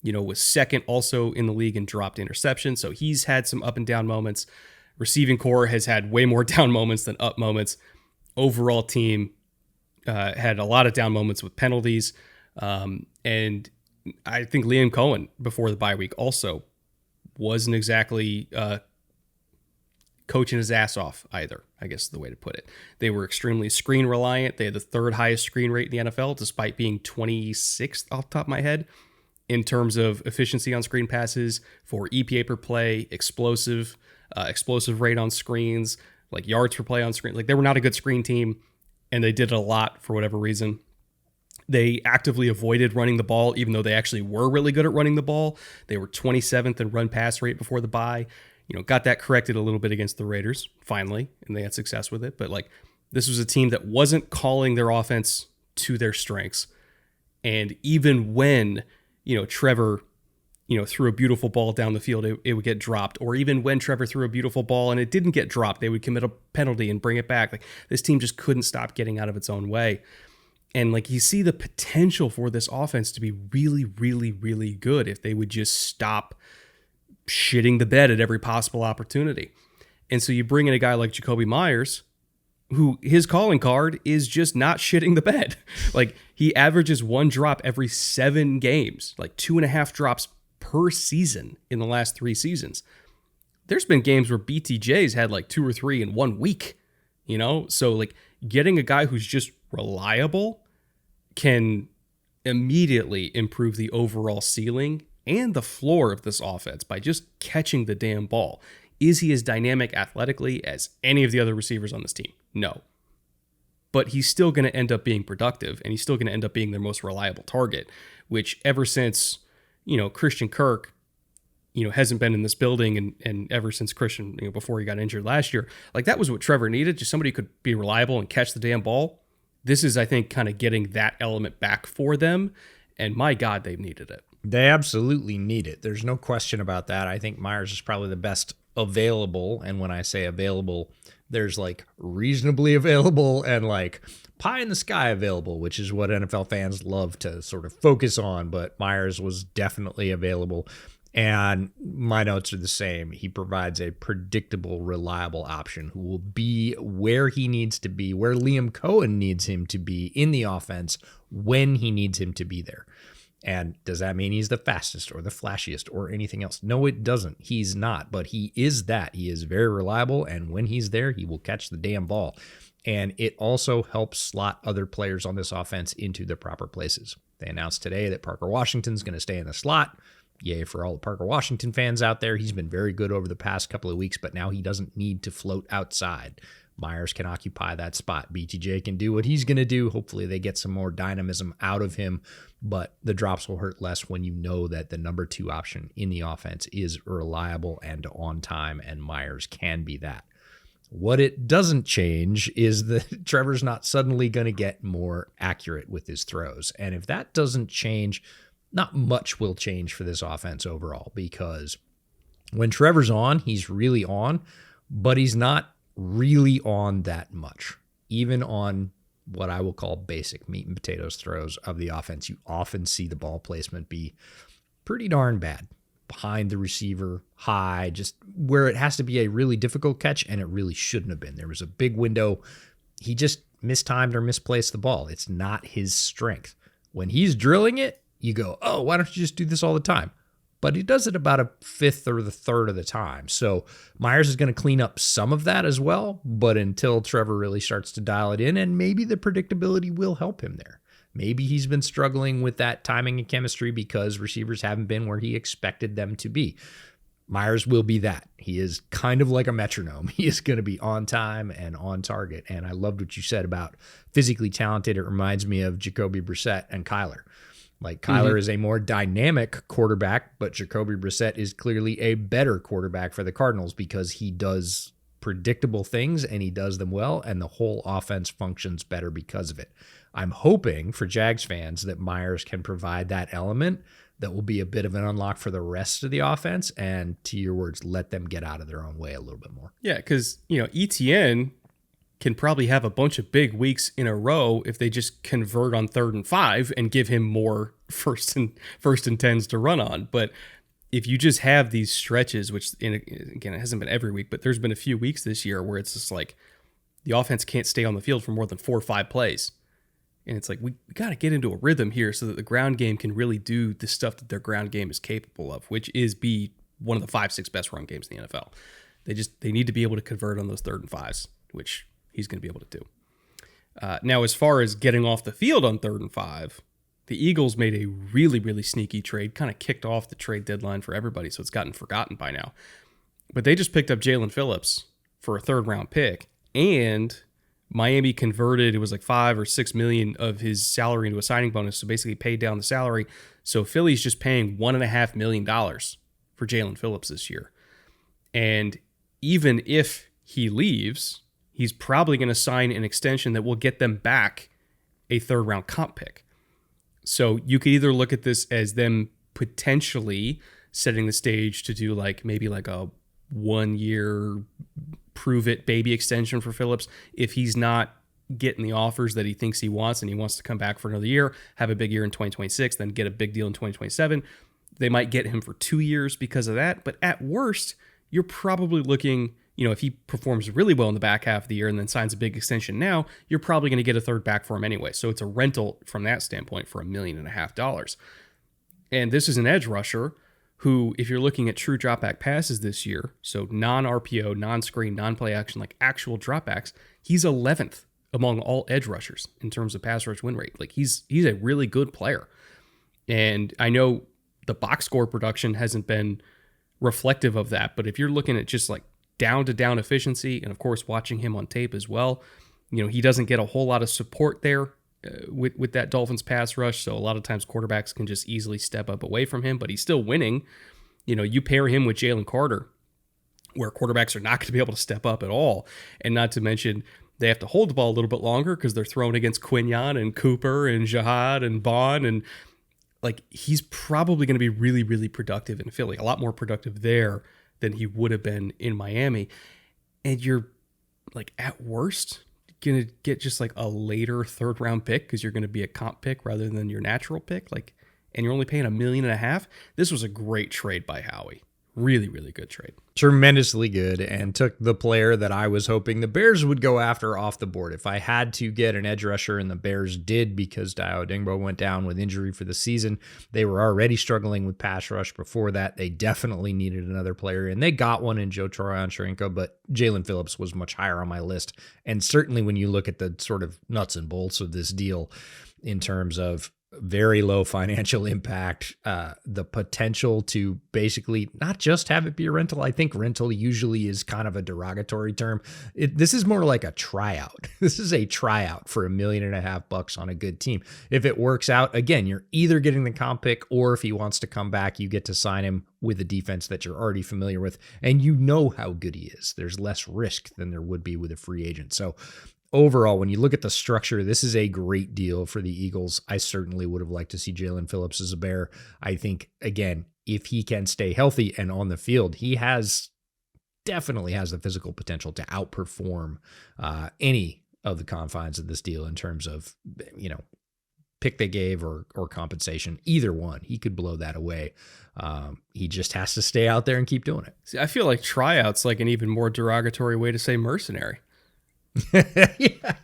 Was second also in the league in dropped interceptions. So he's had some up and down moments. Receiving core has had way more down moments than up moments. Overall team had a lot of down moments with penalties. And I think Liam Cohen before the bye week also wasn't exactly coaching his ass off either, I guess is the way to put it. They were extremely screen reliant. They had the 3rd highest screen rate in the NFL, despite being 26th off the top of my head, in terms of efficiency on screen passes, for EPA per play, explosive rate on screens, like yards per play on screen. Like, they were not a good screen team, and they did it a lot for whatever reason. They actively avoided running the ball, even though they actually were really good at running the ball. They were 27th in run pass rate before the bye. Got that corrected a little bit against the Raiders, finally, and they had success with it. But like, This was a team that wasn't calling their offense to their strengths. And even when, Trevor, threw a beautiful ball down the field, it would get dropped. Or even when Trevor threw a beautiful ball and it didn't get dropped, they would commit a penalty and bring it back. Like, this team just couldn't stop getting out of its own way. And like, you see the potential for this offense to be really, really, really good if they would just stop shitting the bed at every possible opportunity. And so you bring in a guy like Jacoby Myers, who his calling card is just not shitting the bed. Like, he averages 1 drop every 7 games, like 2.5 drops per season in the last 3 seasons. There's been games where BTJ's had like 2 or 3 in 1 week, So like, getting a guy who's just reliable can immediately improve the overall ceiling and the floor of this offense by just catching the damn ball. Is he as dynamic athletically as any of the other receivers on this team? No. But he's still going to end up being productive, and he's still going to end up being their most reliable target, which ever since, Christian Kirk, hasn't been in this building, and ever since Christian, before he got injured last year, like, that was what Trevor needed, just somebody who could be reliable and catch the damn ball. This is, I think, kind of getting that element back for them, and my God, they've needed it. They absolutely need it. There's no question about that. I think Myers is probably the best available, and when I say available, there's like reasonably available and like pie in the sky available, which is what NFL fans love to sort of focus on, but Myers was definitely available. And my notes are the same. He provides a predictable, reliable option who will be where he needs to be, where Liam Cohen needs him to be in the offense when he needs him to be there. And does that mean he's the fastest or the flashiest or anything else? No, it doesn't. He's not, but he is that. He is very reliable, and when he's there, he will catch the damn ball. And it also helps slot other players on this offense into the proper places. They announced today that Parker Washington's going to stay in the slot. Yay for all the Parker Washington fans out there. He's been very good over the past couple of weeks, but now he doesn't need to float outside. Myers can occupy that spot. BTJ can do what he's going to do. Hopefully they get some more dynamism out of him, but the drops will hurt less when you know that the number 2 option in the offense is reliable and on time, and Myers can be that. What it doesn't change is that Trevor's not suddenly going to get more accurate with his throws. And if that doesn't change, not much will change for this offense overall, because when Trevor's on, he's really on, but he's not really on that much. Even on what I will call basic meat and potatoes throws of the offense, you often see the ball placement be pretty darn bad. Behind the receiver, high, just where it has to be a really difficult catch, and it really shouldn't have been. There was a big window. He just mistimed or misplaced the ball. It's not his strength. When he's drilling it, you go, oh, why don't you just do this all the time? But he does it about a 5th or the 3rd of the time. So Myers is going to clean up some of that as well, but until Trevor really starts to dial it in, and maybe the predictability will help him there. Maybe he's been struggling with that timing and chemistry because receivers haven't been where he expected them to be. Myers will be that. He is kind of like a metronome. He is going to be on time and on target. And I loved what you said about physically talented. It reminds me of Jacoby Brissett and Kyler. Like, Kyler is a more dynamic quarterback, but Jacoby Brissett is clearly a better quarterback for the Cardinals because he does predictable things and he does them well, and the whole offense functions better because of it. I'm hoping for Jags fans that Myers can provide that element that will be a bit of an unlock for the rest of the offense, and to your words, let them get out of their own way a little bit more. Yeah, because, ETN can probably have a bunch of big weeks in a row if they just convert on 3rd and 5 and give him more first and 10s to run on. But if you just have these stretches, which again, it hasn't been every week, but there's been a few weeks this year where it's just like the offense can't stay on the field for more than 4 or 5 plays. And it's like, we got to get into a rhythm here so that the ground game can really do the stuff that their ground game is capable of, which is be one of the 5-6 best run games in the NFL. They need to be able to convert on those 3rd and 5s, which he's going to be able to do. Now, as far as getting off the field on 3rd and 5, the Eagles made a really, really sneaky trade, kind of kicked off the trade deadline for everybody, so it's gotten forgotten by now. But they just picked up Jalen Phillips for a 3rd-round pick, and Miami converted, it was like $5 or $6 million of his salary into a signing bonus, so basically paid down the salary. So Philly's just paying $1.5 million for Jalen Phillips this year. And even if he leaves, he's probably going to sign an extension that will get them back a third-round comp pick. So you could either look at this as them potentially setting the stage to do maybe a 1 year prove it baby extension for Phillips if he's not getting the offers that he thinks he wants and he wants to come back for another year, have a big year in 2026, then get a big deal in 2027. They might get him for 2 years because of that. But at worst, you're probably looking, if he performs really well in the back half of the year and then signs a big extension now, you're probably going to get a third back for him anyway. So it's a rental from that standpoint for $1.5 million. And this is an edge rusher who, if you're looking at true dropback passes this year, so non-RPO, non-screen, non-play action, like actual dropbacks, he's 11th among all edge rushers in terms of pass rush win rate. He's a really good player. And I know the box score production hasn't been reflective of that, but if you're looking at just down-to-down efficiency, and of course watching him on tape as well, he doesn't get a whole lot of support there with that Dolphins pass rush, so a lot of times quarterbacks can just easily step up away from him, but he's still winning. You pair him with Jalen Carter, where quarterbacks are not going to be able to step up at all, and not to mention they have to hold the ball a little bit longer because they're throwing against Quinion and Cooper and Jihad and Bond, and he's probably going to be really, really productive in Philly, a lot more productive there than he would have been in Miami. And you're at worst going to get just a later third round pick because you're going to be a comp pick rather than your natural pick. And you're only paying $1.5 million. This was a great trade by Howie. Really, really good trade. Tremendously good, and took the player that I was hoping the Bears would go after off the board. If I had to get an edge rusher, and the Bears did because Dio Dingbo went down with injury for the season, they were already struggling with pass rush before that. They definitely needed another player, and they got one in Joe Tryon-Shoyinka, but Jalen Phillips was much higher on my list. And certainly when you look at the sort of nuts and bolts of this deal in terms of very low financial impact, the potential to basically not just have it be a rental. I think rental usually is kind of a derogatory term. This is more like a tryout. This is a tryout for $1.5 million on a good team. If it works out, again, you're either getting the comp pick, or if he wants to come back, you get to sign him with a defense that you're already familiar with, and you know how good he is. There's less risk than there would be with a free agent. So overall, when you look at the structure, this is a great deal for the Eagles. I certainly would have liked to see Jalen Phillips as a Bear. I think, again, if he can stay healthy and on the field, he definitely has the physical potential to outperform any of the confines of this deal in terms of, pick they gave or compensation. Either one, he could blow that away. He just has to stay out there and keep doing it. See, I feel like tryout's an even more derogatory way to say mercenary. Yeah.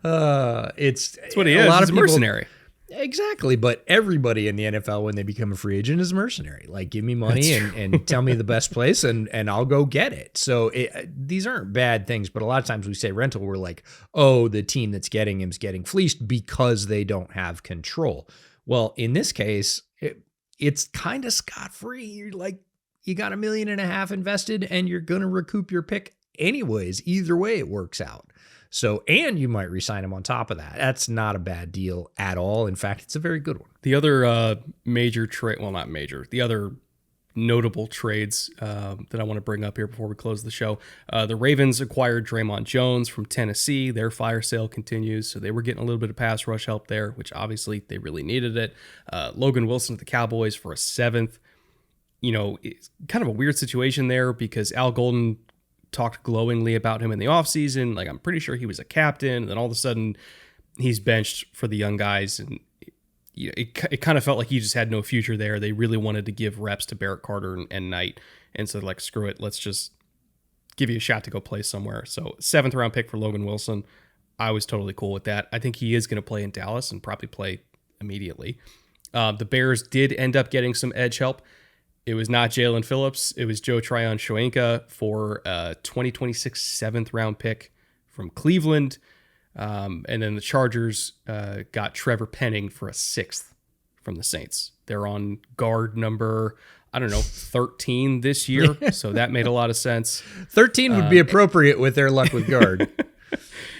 That's what he is. He's a mercenary. Exactly. But everybody in the NFL, when they become a free agent, is a mercenary. Give me money and tell me the best place and I'll go get it. So these aren't bad things, but a lot of times we say rental, we're the team that's getting him is getting fleeced because they don't have control. Well, in this case, it's kind of scot-free. You're you got $1.5 million invested and you're going to recoup your pick anyways. Either way, it works out. So, and you might re-sign him on top of that. That's not a bad deal at all. In fact, it's a very good one. The other major trade, well, not major, the other notable trades that I want to bring up here before we close the show. The Ravens acquired Draymond Jones from Tennessee. Their fire sale continues, so they were getting a little bit of pass rush help there, which obviously they really needed it. Logan Wilson to the Cowboys for a 7th. It's kind of a weird situation there because Al Golden talked glowingly about him in the offseason. I'm pretty sure he was a captain. And then all of a sudden he's benched for the young guys. And it kind of felt like he just had no future there. They really wanted to give reps to Barrett Carter and Knight. And so screw it. Let's just give you a shot to go play somewhere. So 7th round pick for Logan Wilson. I was totally cool with that. I think he is going to play in Dallas and probably play immediately. The Bears did end up getting some edge help. It was not Jalen Phillips. It was Joe Tryon-Shoyinka for a 2026 7th round pick from Cleveland. And then the Chargers got Trevor Penning for a 6th from the Saints. They're on guard number, 13 this year. So that made a lot of sense. 13 would be appropriate with their luck with guard.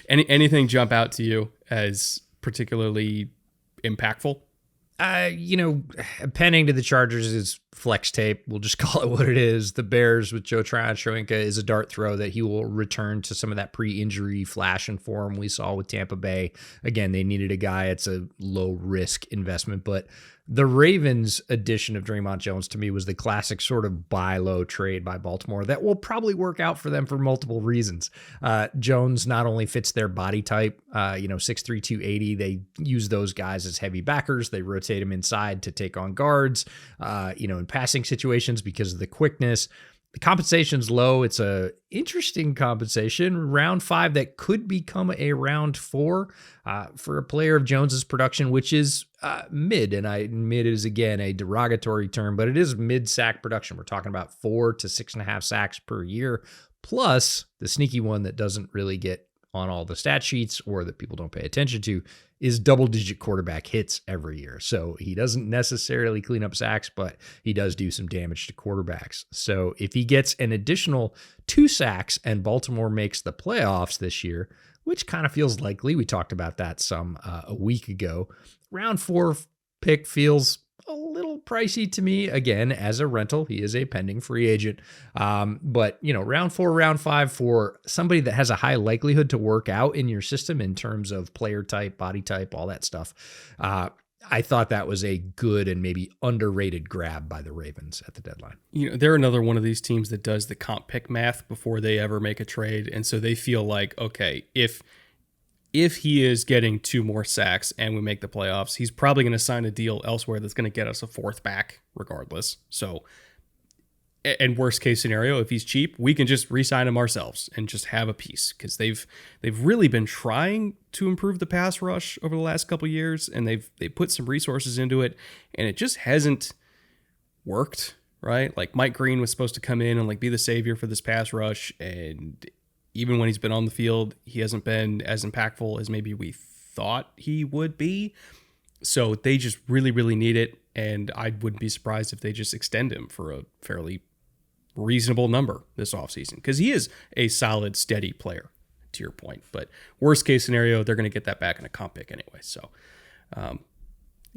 Anything jump out to you as particularly impactful? Penning to the Chargers is flex tape. We'll just call it what it is. The Bears with Joe Tryon-Shoyinka is a dart throw that he will return to some of that pre-injury flash and form we saw with Tampa Bay. Again, they needed a guy. It's a low-risk investment, but the Ravens' addition of Draymond Jones to me was the classic sort of buy low trade by Baltimore that will probably work out for them for multiple reasons. Jones not only fits their body type, 6'3", 280. They use those guys as heavy backers. They rotate them inside to take on guards, in passing situations because of the quickness. The compensation's low. It's a interesting compensation. Round 5 that could become a round 4 for a player of Jones's production, which is mid. And mid is, again, a derogatory term, but it is mid-sack production. We're talking about 4 to 6.5 sacks per year, plus the sneaky one that doesn't really get on all the stat sheets or that people don't pay attention to is double-digit quarterback hits every year. So he doesn't necessarily clean up sacks, but he does do some damage to quarterbacks. So if he gets an additional 2 sacks and Baltimore makes the playoffs this year, which kind of feels likely, we talked about that some a week ago, round 4 pick feels a little pricey to me. Again, as a rental, he is a pending free agent. But round 4, round 5 for somebody that has a high likelihood to work out in your system in terms of player type, body type, all that stuff. I thought that was a good and maybe underrated grab by the Ravens at the deadline. They're another one of these teams that does the comp pick math before they ever make a trade. And so they feel like, okay, if he is getting 2 more sacks and we make the playoffs, he's probably going to sign a deal elsewhere that's going to get us a 4th back regardless. So, and worst case scenario, if he's cheap, we can just re-sign him ourselves and just have a piece, because they've really been trying to improve the pass rush over the last couple of years, and they put some resources into it, and it just hasn't worked, right? Like Mike Green was supposed to come in and like be the savior for this pass rush, and even when he's been on the field, he hasn't been as impactful as maybe we thought he would be. So they just really, really need it. And I wouldn't be surprised if they just extend him for a fairly reasonable number this offseason, because he is a solid, steady player, to your point. But worst case scenario, they're going to get that back in a comp pick anyway. So,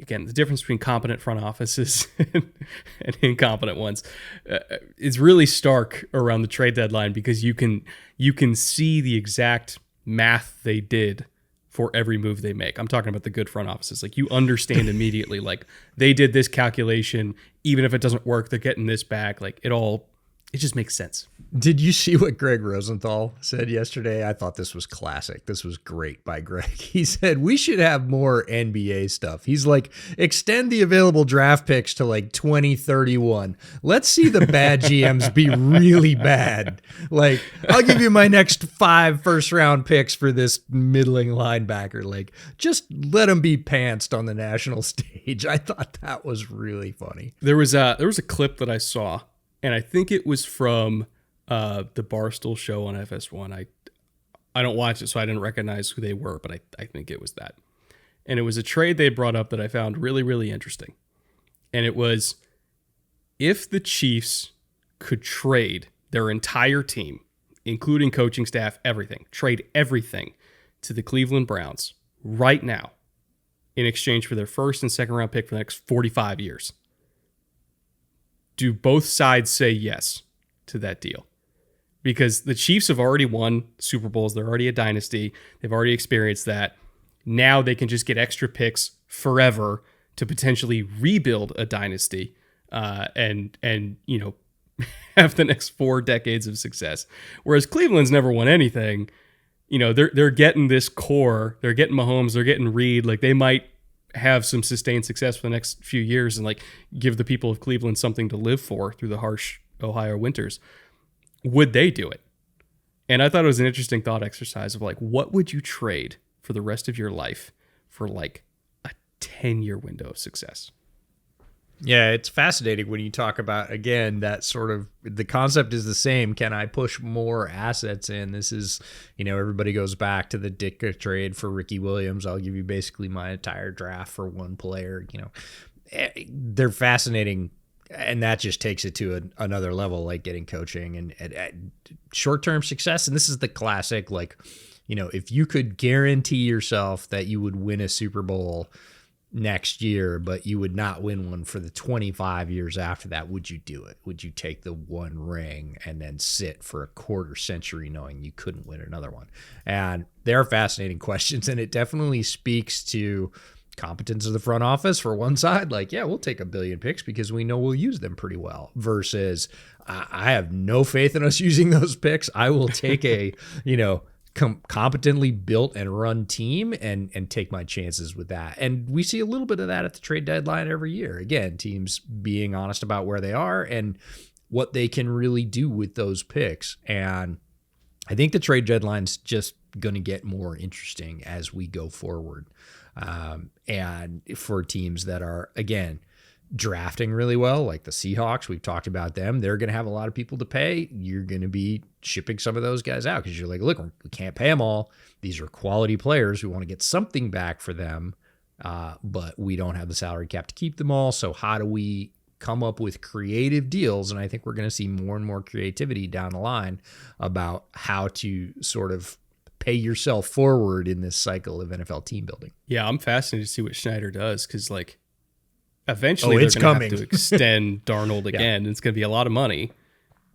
again, the difference between competent front offices and incompetent ones is really stark around the trade deadline, because you can see the exact math they did for every move they make. I'm talking about the good front offices. Like, you understand immediately, like, they did this calculation, even if it doesn't work, they're getting this back. Like, it just makes sense. Did you see what Greg Rosenthal said yesterday? I thought this was classic. This was great by Greg. He said, we should have more NBA stuff. He's like, extend the available draft picks to like 2031. Let's see the bad GMs be really bad. Like, I'll give you my next 5 first-round picks for this middling linebacker. Like, just let them be pantsed on the national stage. I thought that was really funny. There was a clip that I saw, and I think it was from the Barstool show on FS1. I don't watch it, so I didn't recognize who they were, but I think it was that. And it was a trade they brought up that I found really, really interesting. And it was, if the Chiefs could trade their entire team, including coaching staff, everything, trade everything to the Cleveland Browns right now in exchange for their first and second round pick for the next 45 years, do both sides say yes to that deal? Because the Chiefs have already won Super Bowls. They're already a dynasty. They've already experienced that. Now they can just get extra picks forever to potentially rebuild a dynasty and have the next 4 decades of success. Whereas Cleveland's never won anything. They're getting this core. They're getting Mahomes. They're getting Reed. Like, they might have some sustained success for the next few years and like give the people of Cleveland something to live for through the harsh Ohio winters. Would they do it? And I thought it was an interesting thought exercise of like, what would you trade for the rest of your life for like a 10-year window of success? Yeah, it's fascinating when you talk about, again, that sort of, the concept is the same. Can I push more assets in? This is, everybody goes back to the Ditka trade for Ricky Williams. I'll give you basically my entire draft for one player. They're fascinating, and that just takes it to another level, like getting coaching and short-term success. And this is the classic, like, if you could guarantee yourself that you would win a Super Bowl next year, but you would not win one for the 25 years after that, would you do it? Would you take the one ring and then sit for a quarter century knowing you couldn't win another one? And they're fascinating questions, and it definitely speaks to competence of the front office for one side. Like, yeah, we'll take 1 billion picks because we know we'll use them pretty well, versus I have no faith in us using those picks. I will take a, competently built and run team and take my chances with that. And we see a little bit of that at the trade deadline every year. Again, teams being honest about where they are and what they can really do with those picks. And I think the trade deadline's just going to get more interesting as we go forward. And for teams that are, again, drafting really well, like the Seahawks, we've talked about them. They're going to have a lot of people to pay. You're going to be shipping some of those guys out because you're like, look, we can't pay them all. These are quality players. We want to get something back for them, but we don't have the salary cap to keep them all. So how do we come up with creative deals? And I think we're going to see more and more creativity down the line about how to sort of pay yourself forward in this cycle of NFL team building. Yeah, I'm fascinated to see what Schneider does because, eventually they're going to have to extend Darnold again. And it's going to be a lot of money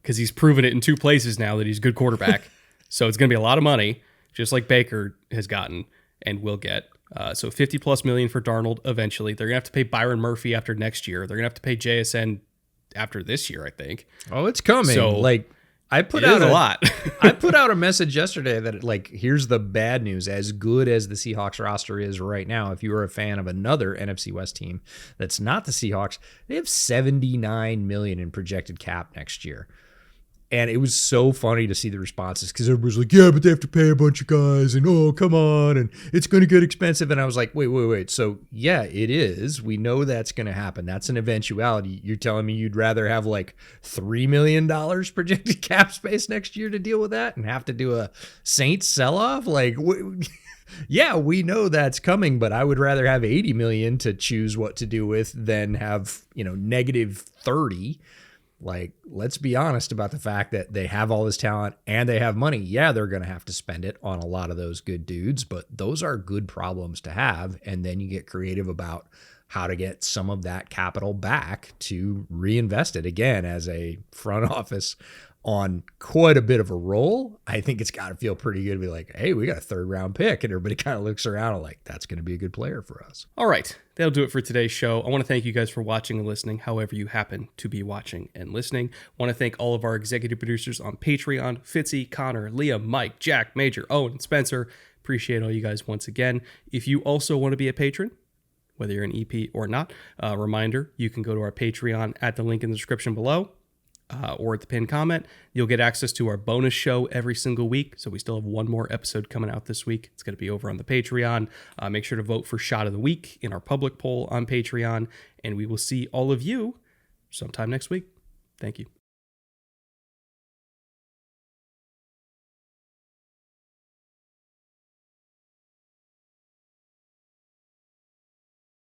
because he's proven it in 2 places now that he's a good quarterback. So it's going to be a lot of money, just like Baker has gotten and will get. So 50 plus million for Darnold eventually. They're going to have to pay Byron Murphy after next year. They're going to have to pay JSN after this year, I think. Oh, it's coming. So, I put out a lot. I put out a message yesterday that here's the bad news. As good as the Seahawks roster is right now, if you are a fan of another NFC West team that's not the Seahawks, they have $79 million in projected cap next year. And it was so funny to see the responses because everybody's like, yeah, but they have to pay a bunch of guys and, oh, come on, and it's going to get expensive. And I was like, wait. So, yeah, it is. We know that's going to happen. That's an eventuality. You're telling me you'd rather have $3 million projected cap space next year to deal with that and have to do a Saints sell-off? Yeah, we know that's coming, but I would rather have 80 million to choose what to do with than have, negative 30. Let's be honest about the fact that they have all this talent and they have money. Yeah, they're going to have to spend it on a lot of those good dudes, but those are good problems to have. And then you get creative about how to get some of that capital back to reinvest it again as a front office on quite a bit of a roll. I think it's got to feel pretty good to be like, hey, we got a 3rd round pick. And everybody kind of looks around and that's going to be a good player for us. All right. That'll do it for today's show. I want to thank you guys for watching and listening, however you happen to be watching and listening. I want to thank all of our executive producers on Patreon, Fitzy, Connor, Liam, Mike, Jack, Major, Owen, and Spencer. Appreciate all you guys once again. If you also want to be a patron, whether you're an EP or not, reminder, you can go to our Patreon at the link in the description below. Or at the pinned comment. You'll get access to our bonus show every single week. So we still have one more episode coming out this week. It's going to be over on the Patreon. Make sure to vote for Shot of the Week in our public poll on Patreon. And we will see all of you sometime next week. Thank you.